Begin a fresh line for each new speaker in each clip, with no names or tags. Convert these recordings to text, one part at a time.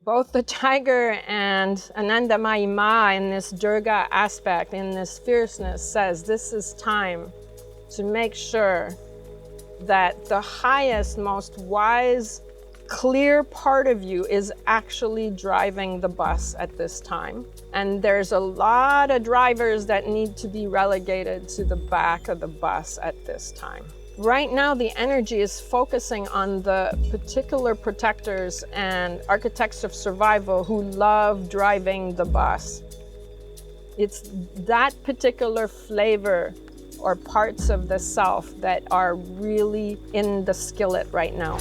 Both the tiger and Ānanda Mayī Mā in this Durga aspect, in this fierceness, says this is time to make sure that the highest, most wise, clear part of you is actually driving the bus at this time. And there's a lot of drivers that need to be relegated to the back of the bus at this time. Right now, the energy is focusing on the particular protectors and architects of survival who love driving the bus. It's that particular flavor or parts of the self that are really in the skillet right now.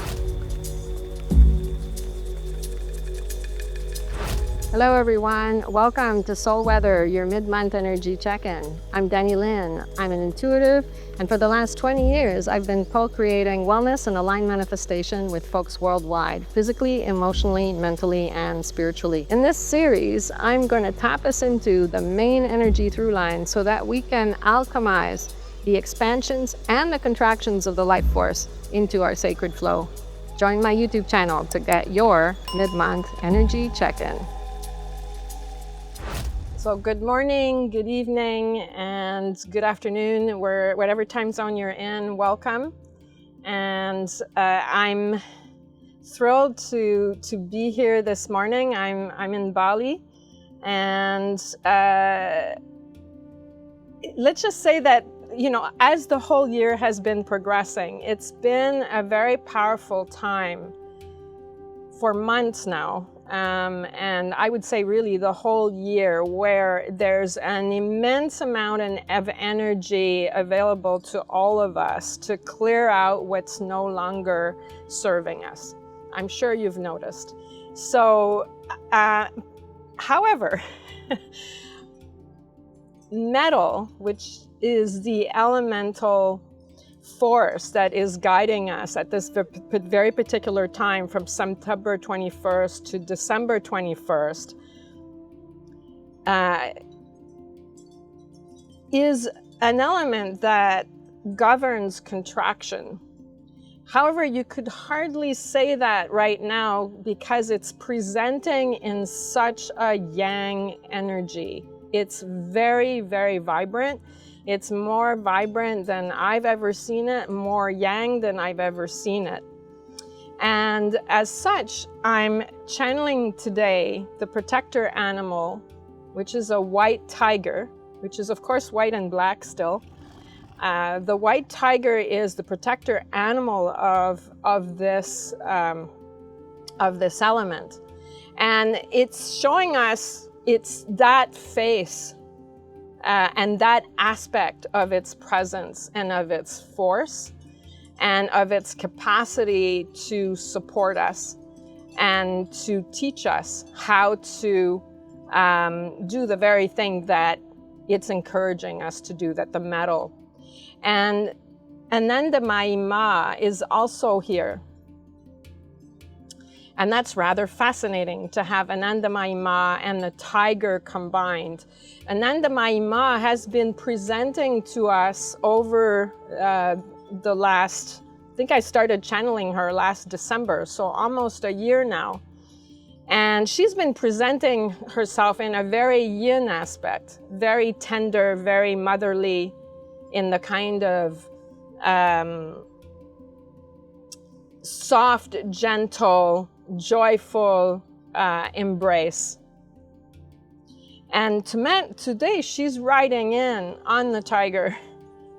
Hello everyone, welcome to Soul Weather, your mid-month energy check-in. I'm Dany Lyne, I'm an intuitive, and for the last 20 years I've been co-creating wellness and aligned manifestation with folks worldwide, physically, emotionally, mentally, and spiritually. In this series, I'm going to tap us into the main energy through line so that we can alchemize the expansions and the contractions of the life force into our sacred flow. Join my YouTube channel to get your mid-month energy check-in. So good morning, good evening, and good afternoon, whatever time zone you're in, welcome. And I'm thrilled to be here this morning. I'm in Bali, and let's just say that, you know, as the whole year has been progressing, it's been a very powerful time for months now. And I would say really the whole year, where there's an immense amount of energy available to all of us to clear out what's no longer serving us. I'm sure you've noticed. So, however, metal, which is the elemental force that is guiding us at this very particular time from September 21st to December 21st, is an element that governs contraction. However, you could hardly say that right now because it's presenting in such a yang energy. It's very, very vibrant. It's more vibrant than I've ever seen it, more yang than I've ever seen it. And as such, I'm channeling today the protector animal, which is a white tiger, which is of course white and black still. The white tiger is the protector animal of this element. And it's showing us it's that face and that aspect of its presence and of its force and of its capacity to support us and to teach us how to do the very thing that it's encouraging us to do, that the metal. And Ānanda Mayī Mā is also here. And that's rather fascinating to have Ānanda Mayī Mā and the tiger combined. Ānanda Mayī Mā has been presenting to us over the last, I think I started channeling her last December, so almost a year now. And she's been presenting herself in a very yin aspect, very tender, very motherly, in the kind of soft, gentle, joyful embrace. And today she's riding in on the tiger,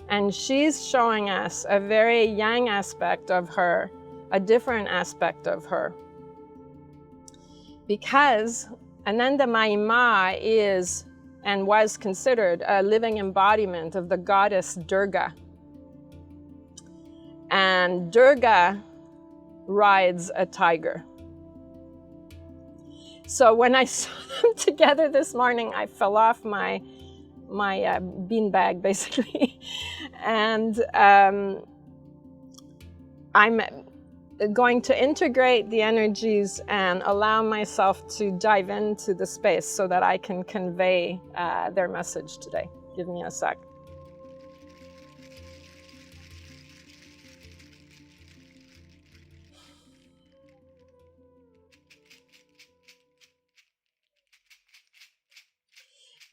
and she's showing us a very yang aspect of her, a different aspect of her. Because Ānanda Mayī Mā is and was considered a living embodiment of the goddess Durga. And Durga rides a tiger. So when I saw them together this morning, I fell off my beanbag, basically. And I'm going to integrate the energies and allow myself to dive into the space so that I can convey their message today. Give me a sec.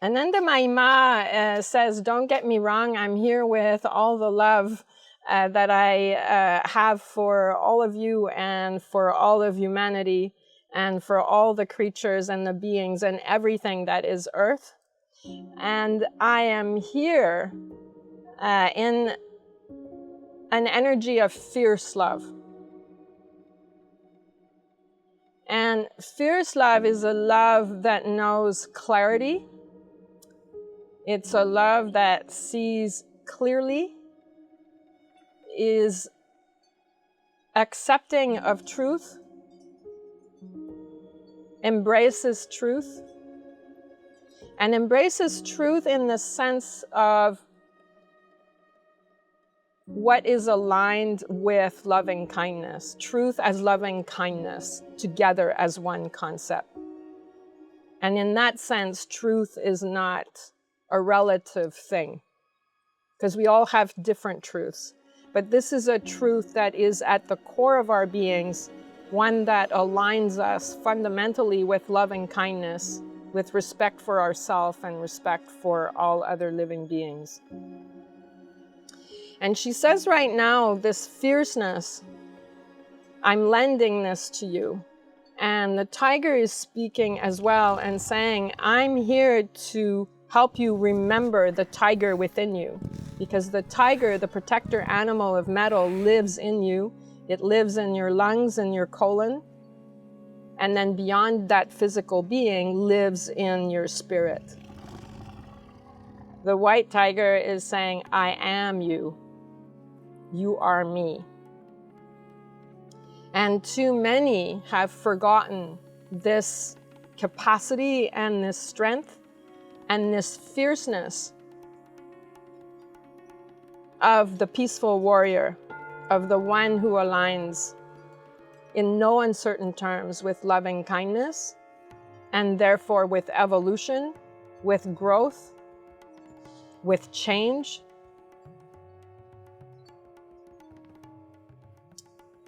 Ānanda Mayī Mā says, don't get me wrong, I'm here with all the love that I have for all of you and for all of humanity and for all the creatures and the beings and everything that is Earth. And I am here in an energy of fierce love. And fierce love is a love that knows clarity. It's a love that sees clearly, is accepting of truth, embraces truth, and embraces truth in the sense of what is aligned with loving kindness, truth as loving kindness, together as one concept. And in that sense, truth is not a relative thing, because we all have different truths. But this is a truth that is at the core of our beings, one that aligns us fundamentally with loving kindness, with respect for ourselves and respect for all other living beings. And she says right now, this fierceness, I'm lending this to you. And the tiger is speaking as well and saying, I'm here to help you remember the tiger within you. Because the tiger, the protector animal of metal, lives in you. It lives in your lungs and your colon. And then beyond that physical being, lives in your spirit. The white tiger is saying, I am you. You are me. And too many have forgotten this capacity and this strength and this fierceness of the peaceful warrior, of the one who aligns in no uncertain terms with loving kindness, and therefore with evolution, with growth, with change,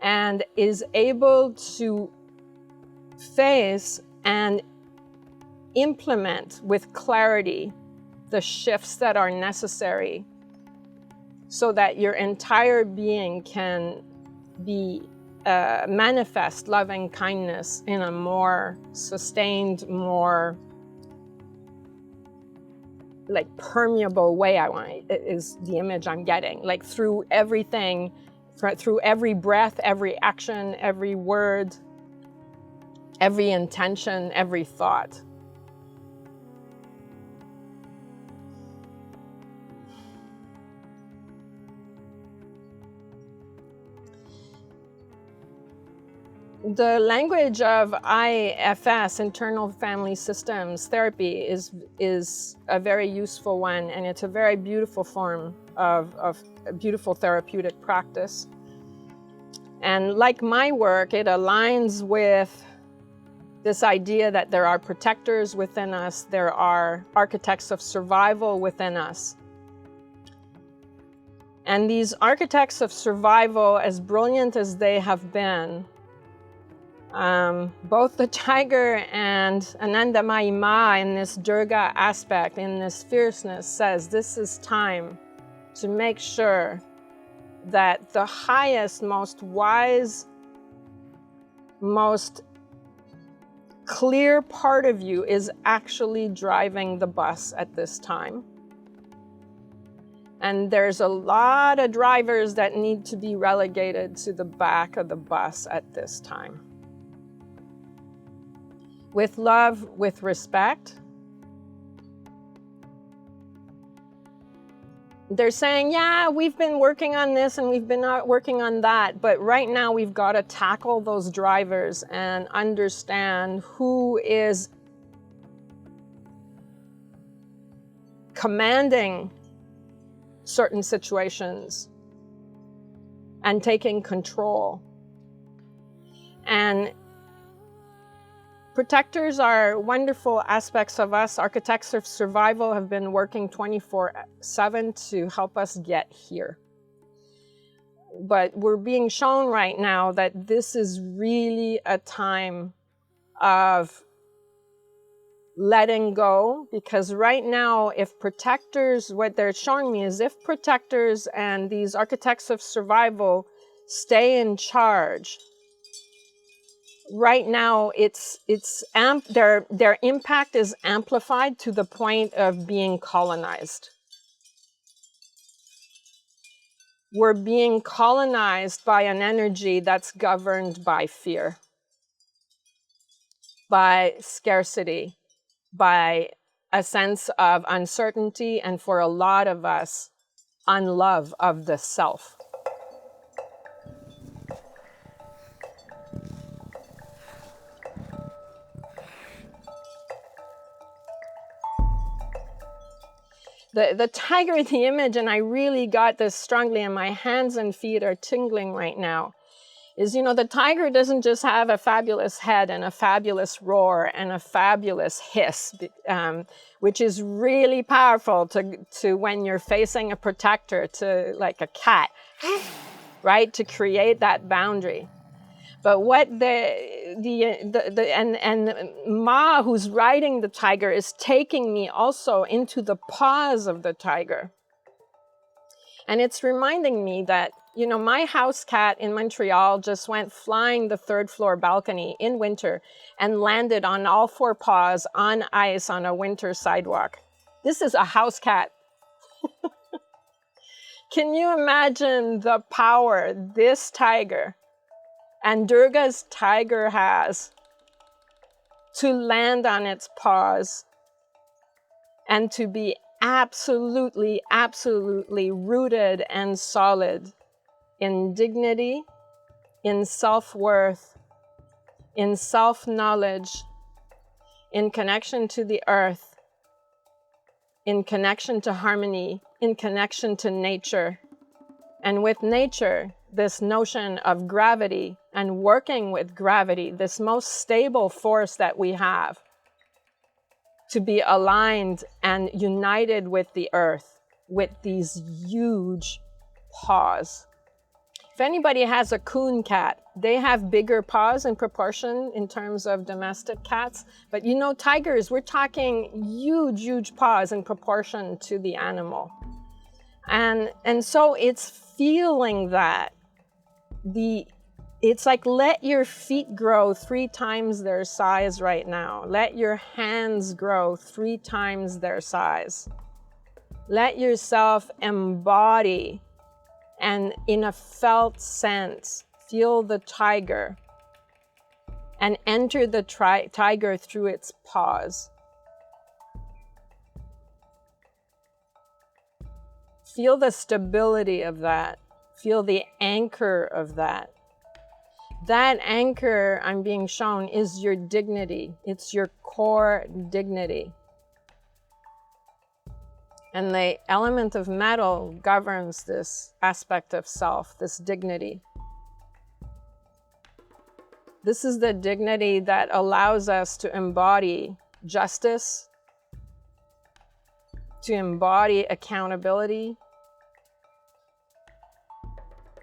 and is able to face and implement with clarity the shifts that are necessary so that your entire being can be manifest loving kindness in a more sustained, more like permeable way. Is the image I'm getting, like through everything, through every breath, every action, every word, every intention, every thought. The language of IFS, internal family systems therapy, is a very useful one, and it's a very beautiful form of a beautiful therapeutic practice. And like my work, it aligns with this idea that there are protectors within us, there are architects of survival within us. And these architects of survival, as brilliant as they have been, both the tiger and Ānanda Mayī Mā in this Durga aspect, in this fierceness, says this is time to make sure that the highest, most wise, most clear part of you is actually driving the bus at this time. And there's a lot of drivers that need to be relegated to the back of the bus at this time. With love, with respect. They're saying, yeah, we've been working on this and we've been working on that, but right now we've got to tackle those drivers and understand who is commanding certain situations and taking control. And protectors are wonderful aspects of us. Architects of survival have been working 24/7 to help us get here. But we're being shown right now that this is really a time of letting go, because right now, if protectors, what they're showing me is if protectors and these architects of survival stay in charge, right now their impact is amplified to the point of being colonized. We're being colonized by an energy that's governed by fear, by scarcity, by a sense of uncertainty, and for a lot of us, unlove of the self. The tiger, the image, and I really got this strongly, and my hands and feet are tingling right now, is, you know, the tiger doesn't just have a fabulous head and a fabulous roar and a fabulous hiss, which is really powerful to when you're facing a protector, to like a cat, right, to create that boundary. But what and Ma, who's riding the tiger, is taking me also into the paws of the tiger. And it's reminding me that, you know, my house cat in Montreal just went flying the 3rd floor balcony in winter and landed on all 4 paws on ice on a winter sidewalk. This is a house cat. Can you imagine the power this tiger and Durga's tiger has to land on its paws and to be absolutely, absolutely rooted and solid in dignity, in self-worth, in self-knowledge, in connection to the earth, in connection to harmony, in connection to nature. And with nature, this notion of gravity and working with gravity, this most stable force that we have, to be aligned and united with the earth, with these huge paws. If anybody has a coon cat, they have bigger paws in proportion in terms of domestic cats. But you know, tigers, we're talking huge, huge paws in proportion to the animal. And so it's feeling that. It's like, let your feet grow 3 times their size right now. Let your hands grow 3 times their size. Let yourself embody, and in a felt sense, feel the tiger and enter the tiger through its paws. Feel the stability of that. Feel the anchor of that. That anchor, I'm being shown, is your dignity. It's your core dignity. And the element of metal governs this aspect of self, this dignity. This is the dignity that allows us to embody justice, to embody accountability,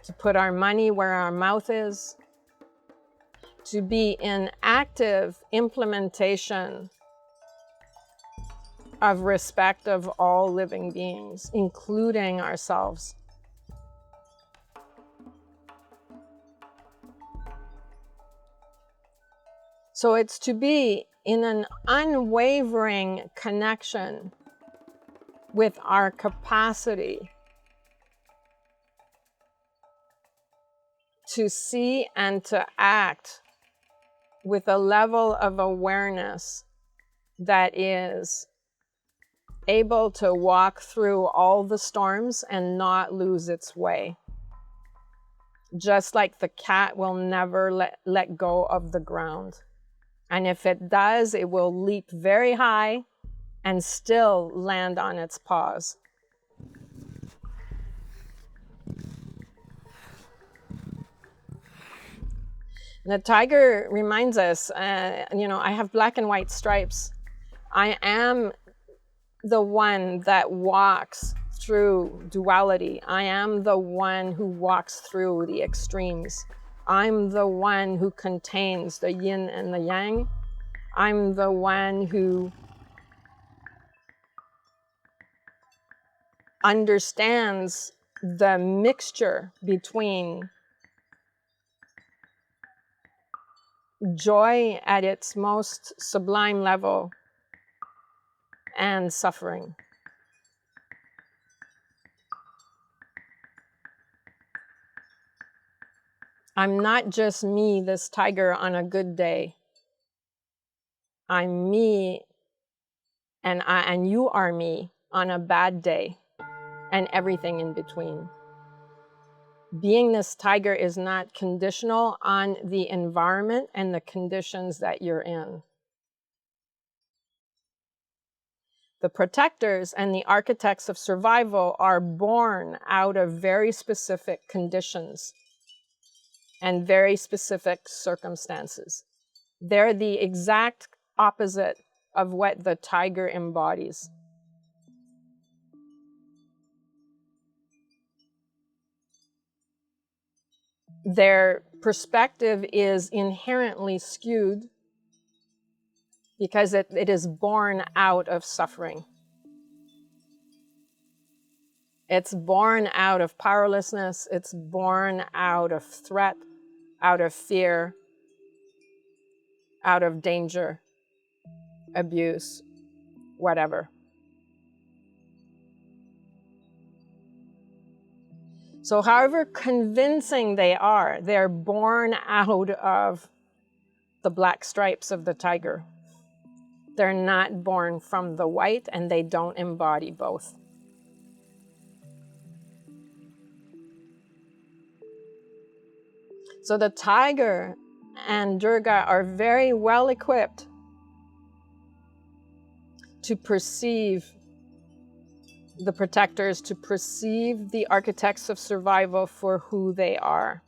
to put our money where our mouth is, to be in active implementation of respect of all living beings, including ourselves. So it's to be in an unwavering connection with our capacity to see and to act with a level of awareness that is able to walk through all the storms and not lose its way. Just like the cat will never let go of the ground. And if it does, it will leap very high and still land on its paws. The tiger reminds us, you know, I have black and white stripes. I am the one that walks through duality. I am the one who walks through the extremes. I'm the one who contains the yin and the yang. I'm the one who understands the mixture between joy at its most sublime level and suffering. I'm not just me, this tiger, on a good day. I'm me, and you are me on a bad day, and everything in between. Being this tiger is not conditional on the environment and the conditions that you're in. The protectors and the architects of survival are born out of very specific conditions and very specific circumstances. They're the exact opposite of what the tiger embodies. Their perspective is inherently skewed because it is born out of suffering. It's born out of powerlessness. It's born out of threat, out of fear, out of danger, abuse, whatever. So however convincing they are, they're born out of the black stripes of the tiger. They're not born from the white, and they don't embody both. So the tiger and Durga are very well equipped to perceive the protectors, to perceive the architects of survival for who they are.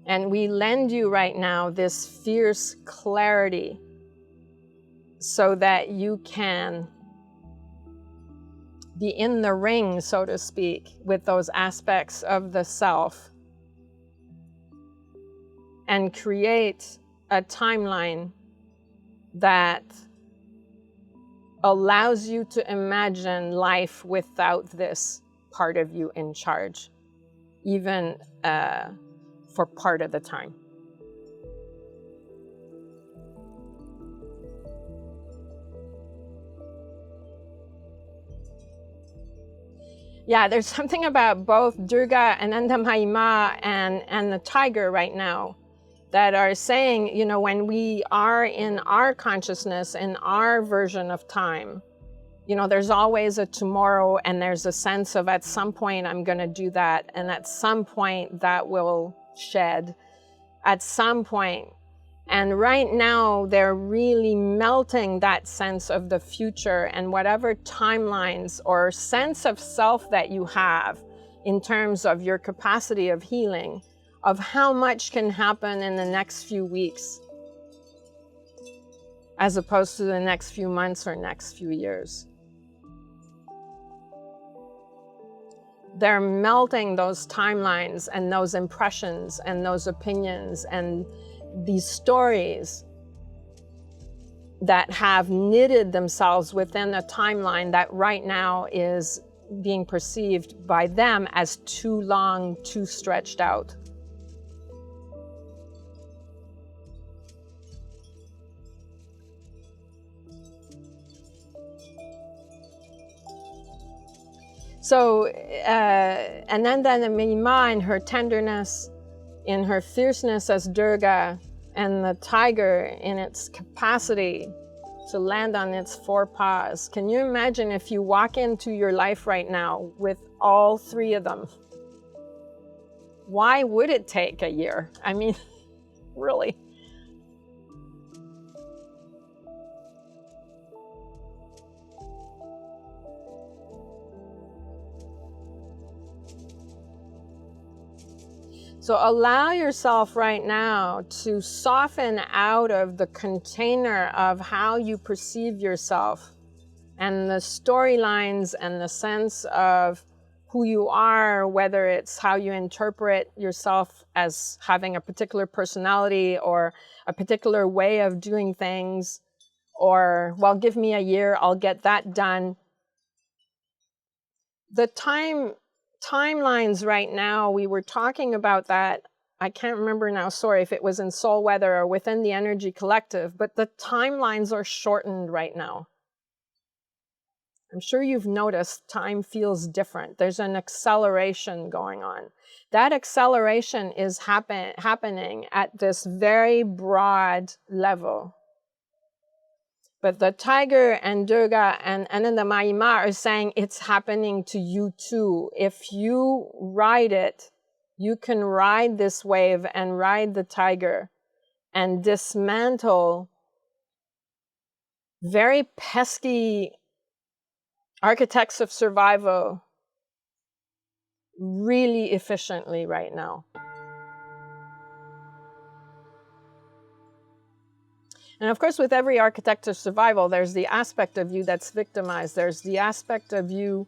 And we lend you right now this fierce clarity so that you can be in the ring, so to speak, with those aspects of the self and create a timeline that allows you to imagine life without this part of you in charge, even for part of the time. Yeah, there's something about both Durga, Ānanda Mayī Mā, and the tiger right now that are saying, you know, when we are in our consciousness, in our version of time, you know, there's always a tomorrow, and there's a sense of at some point I'm going to do that, and at some point that will shed, at some point. And right now they're really melting that sense of the future and whatever timelines or sense of self that you have in terms of your capacity of healing, of how much can happen in the next few weeks as opposed to the next few months or next few years. They're melting those timelines and those impressions and those opinions and these stories that have knitted themselves within a timeline that right now is being perceived by them as too long, too stretched out. So Ānanda Mayī Mā, in her tenderness, in her fierceness as Durga, and the tiger in its capacity to land on its four paws. Can you imagine if you walk into your life right now with all three of them? Why would it take a year? I mean, really. So allow yourself right now to soften out of the container of how you perceive yourself and the storylines and the sense of who you are, whether it's how you interpret yourself as having a particular personality or a particular way of doing things, or, well, give me a year, I'll get that done. The timelines right now, we were talking about that. I can't remember now, sorry, if it was in Soul Weather or within the Energy Collective, but the timelines are shortened right now. I'm sure you've noticed time feels different. There's an acceleration going on. That acceleration is happening at this very broad level. But the tiger and Durga and Ānanda Mayī Mā are saying it's happening to you too. If you ride it, you can ride this wave and ride the tiger and dismantle very pesky architects of survival really efficiently right now. And of course, with every architect of survival, there's the aspect of you that's victimized. There's the aspect of you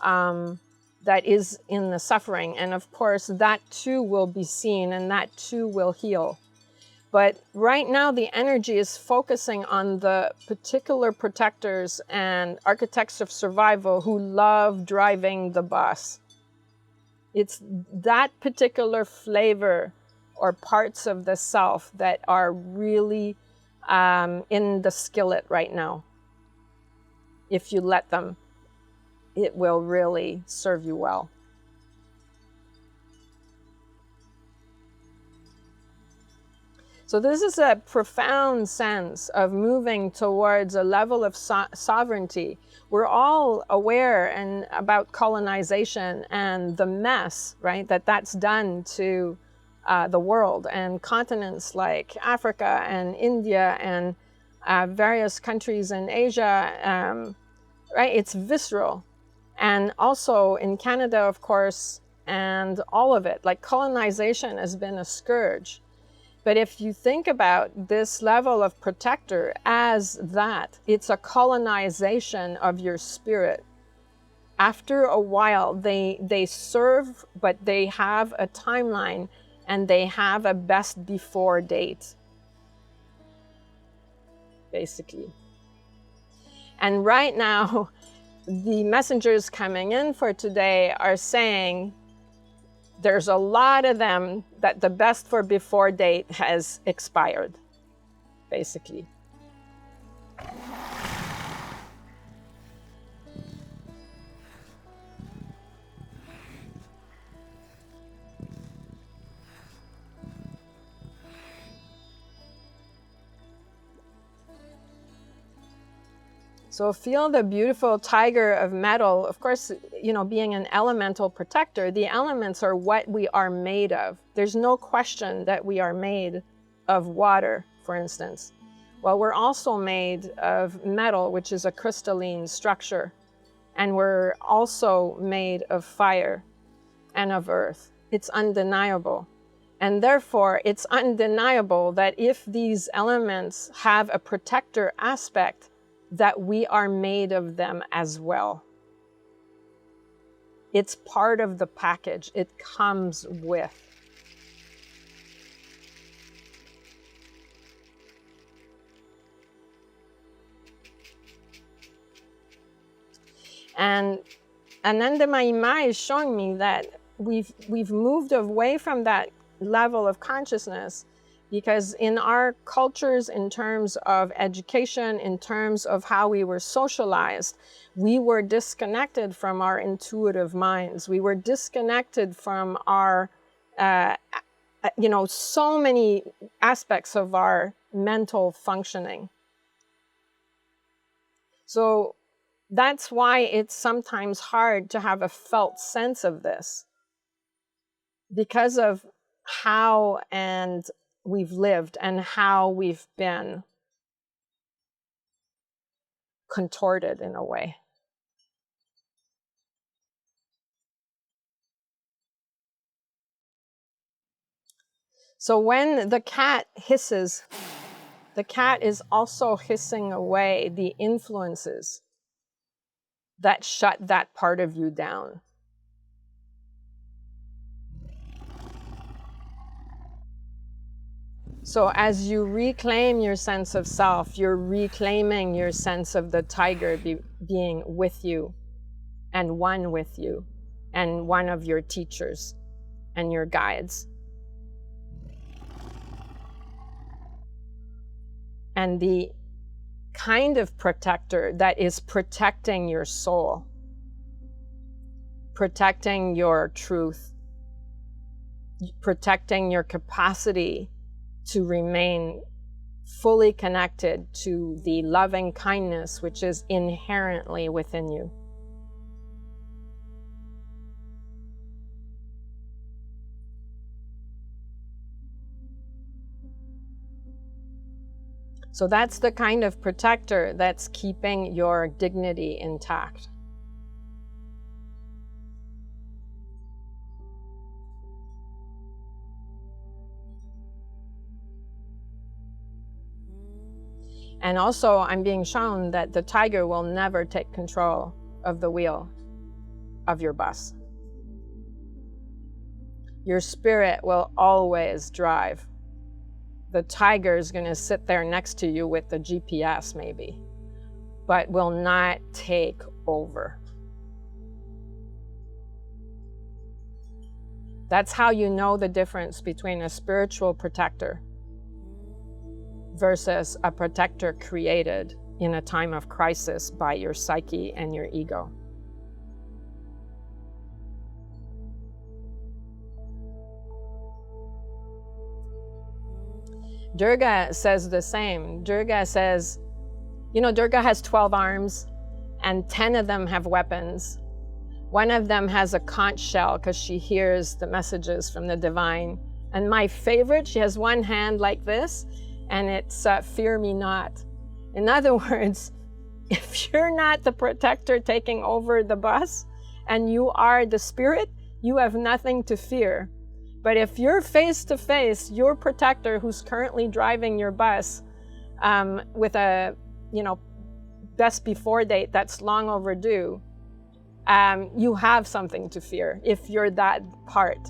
that is in the suffering. And of course, that too will be seen and that too will heal. But right now, the energy is focusing on the particular protectors and architects of survival who love driving the bus. It's that particular flavor or parts of the self that are really in the skillet right now. If you let them, it will really serve you well. So this is a profound sense of moving towards a level of sovereignty. We're all aware and about colonization and the mess, right, that's done to the world and continents like Africa and India and various countries in Asia, right? It's visceral. And also in Canada, of course, and all of it, like colonization has been a scourge. But if you think about this level of protector as that, it's a colonization of your spirit. After a while, they serve, but they have a timeline and they have a best before date, basically. And right now, the messengers coming in for today are saying, there's a lot of them that the best for before date has expired, basically. So feel the beautiful tiger of metal. Of course, you know, being an elemental protector, the elements are what we are made of. There's no question that we are made of water, for instance. Well, we're also made of metal, which is a crystalline structure. And we're also made of fire and of earth. It's undeniable. And therefore, it's undeniable that if these elements have a protector aspect, that we are made of them as well. It's part of the package. It comes with. And Ānanda Mayī Mā is showing me that we've moved away from that level of consciousness, because in our cultures, in terms of education, in terms of how we were socialized, we were disconnected from our intuitive minds. We were disconnected from our, so many aspects of our mental functioning. So that's why it's sometimes hard to have a felt sense of this, because of how and we've lived and how we've been contorted in a way. So when the cat hisses, the cat is also hissing away the influences that shut that part of you down. So as you reclaim your sense of self, you're reclaiming your sense of the tiger being with you and one with you and one of your teachers and your guides. And the kind of protector that is protecting your soul, protecting your truth, protecting your capacity to remain fully connected to the loving kindness which is inherently within you. So that's the kind of protector that's keeping your dignity intact. And also, I'm being shown that the tiger will never take control of the wheel of your bus. Your spirit will always drive. The tiger is going to sit there next to you with the GPS maybe, but will not take over. That's how you know the difference between a spiritual protector versus a protector created in a time of crisis by your psyche and your ego. Durga says the same. Durga says, you know, Durga has 12 arms and 10 of them have weapons. One of them has a conch shell because she hears the messages from the divine. And my favorite, she has one hand like this, and it's fear me not. In other words, if you're not the protector taking over the bus and you are the spirit, you have nothing to fear. But if you're face to face, your protector who's currently driving your bus with a, best before date that's long overdue, you have something to fear if you're that part.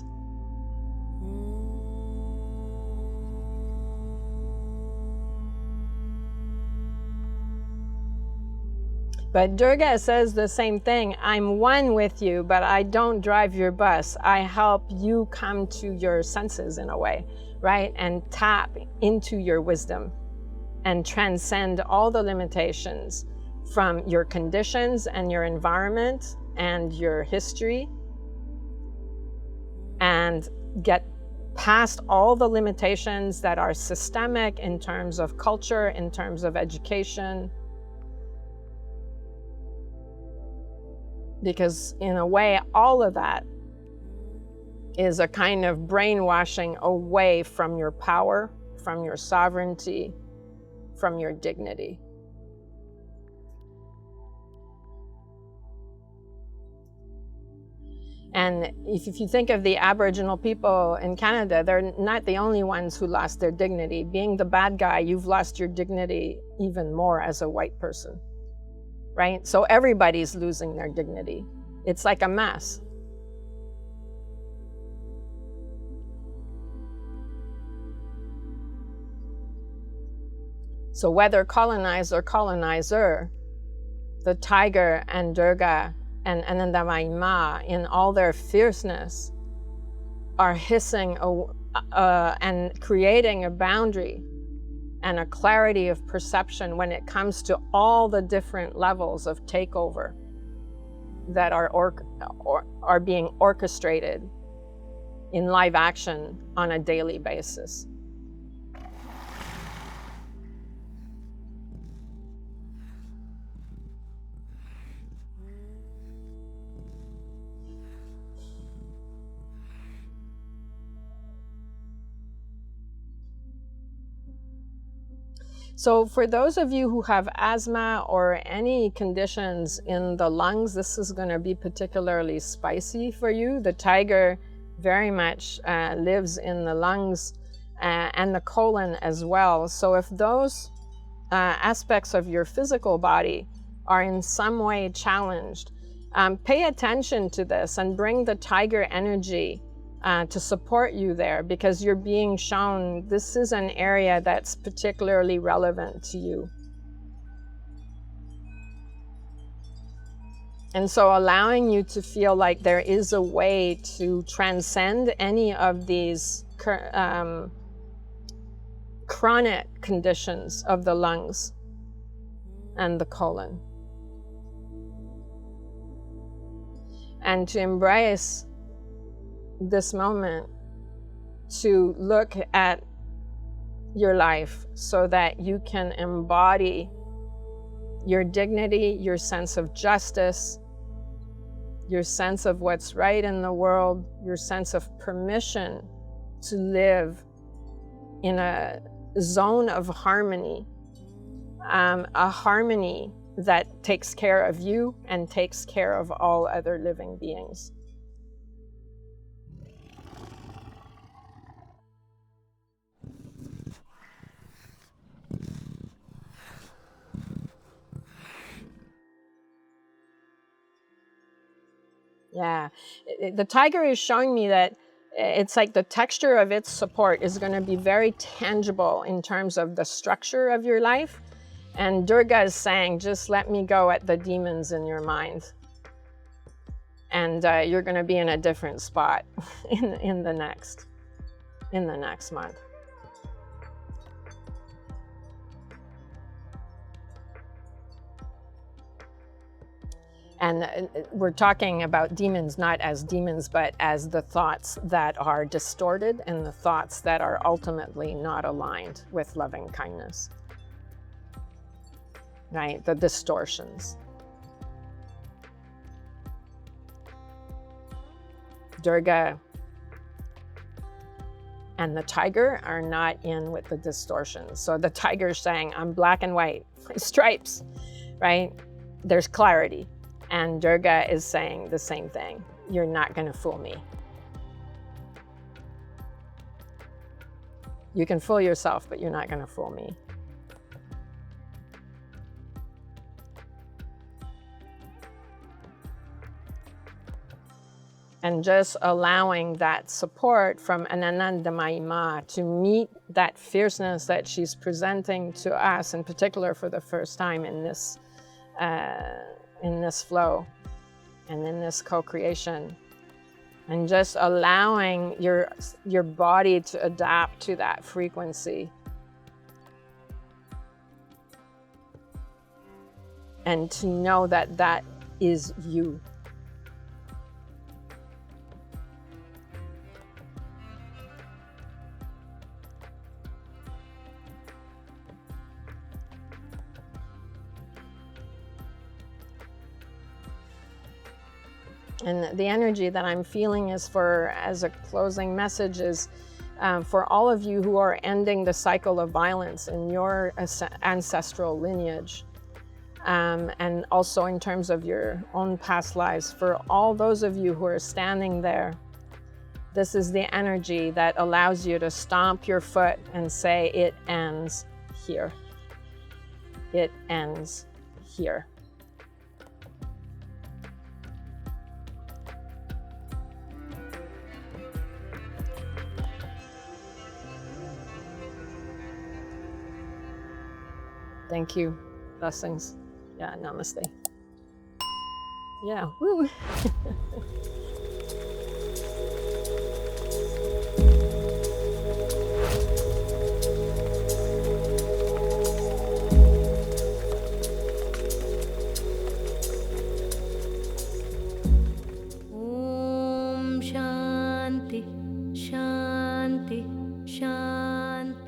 But Durga says the same thing. I'm one with you, but I don't drive your bus. I help you come to your senses in a way, right? And tap into your wisdom and transcend all the limitations from your conditions and your environment and your history, and get past all the limitations that are systemic in terms of culture, in terms of education. Because in a way, all of that is a kind of brainwashing away from your power, from your sovereignty, from your dignity. And if you think of the Aboriginal people in Canada, they're not the only ones who lost their dignity. Being the bad guy, you've lost your dignity even more as a white person. Right? So everybody's losing their dignity. It's like a mess. So whether colonized or colonizer, the tiger and Durga and Ānanda Mayī Mā, in all their fierceness, are hissing and creating a boundary and a clarity of perception when it comes to all the different levels of takeover that are being orchestrated in live action on a daily basis. So for those of you who have asthma or any conditions in the lungs, this is going to be particularly spicy for you. The tiger very much lives in the lungs and the colon as well. So if those aspects of your physical body are in some way challenged, pay attention to this and bring the tiger energy to support you there, because you're being shown this is an area that's particularly relevant to you. And so allowing you to feel like there is a way to transcend any of these chronic conditions of the lungs and the colon. And to embrace this moment to look at your life so that you can embody your dignity, your sense of justice, your sense of what's right in the world, your sense of permission to live in a zone of harmony, a harmony that takes care of you and takes care of all other living beings. Yeah, the tiger is showing me that it's like the texture of its support is going to be very tangible in terms of the structure of your life. And Durga is saying, just let me go at the demons in your mind. And you're going to be in a different spot in the next month. And we're talking about demons not as demons, but as the thoughts that are distorted and the thoughts that are ultimately not aligned with loving kindness. Right? The distortions. Durga and the tiger are not in with the distortions. So the tiger's saying, I'm black and white, stripes, right? There's clarity. And Durga is saying the same thing. You're not going to fool me. You can fool yourself, but you're not going to fool me. And just allowing that support from Ānanda Mayī Mā to meet that fierceness that she's presenting to us, in particular for the first time in this flow and in this co-creation, and just allowing your body to adapt to that frequency and to know that that is you. And the energy that I'm feeling is as a closing message is for all of you who are ending the cycle of violence in your ancestral lineage. And also in terms of your own past lives, for all those of you who are standing there, this is the energy that allows you to stomp your foot and say, it ends here. It ends here. Thank you. Blessings. Yeah, namaste. Yeah, woo.
Om Shanti, Shanti, Shanti.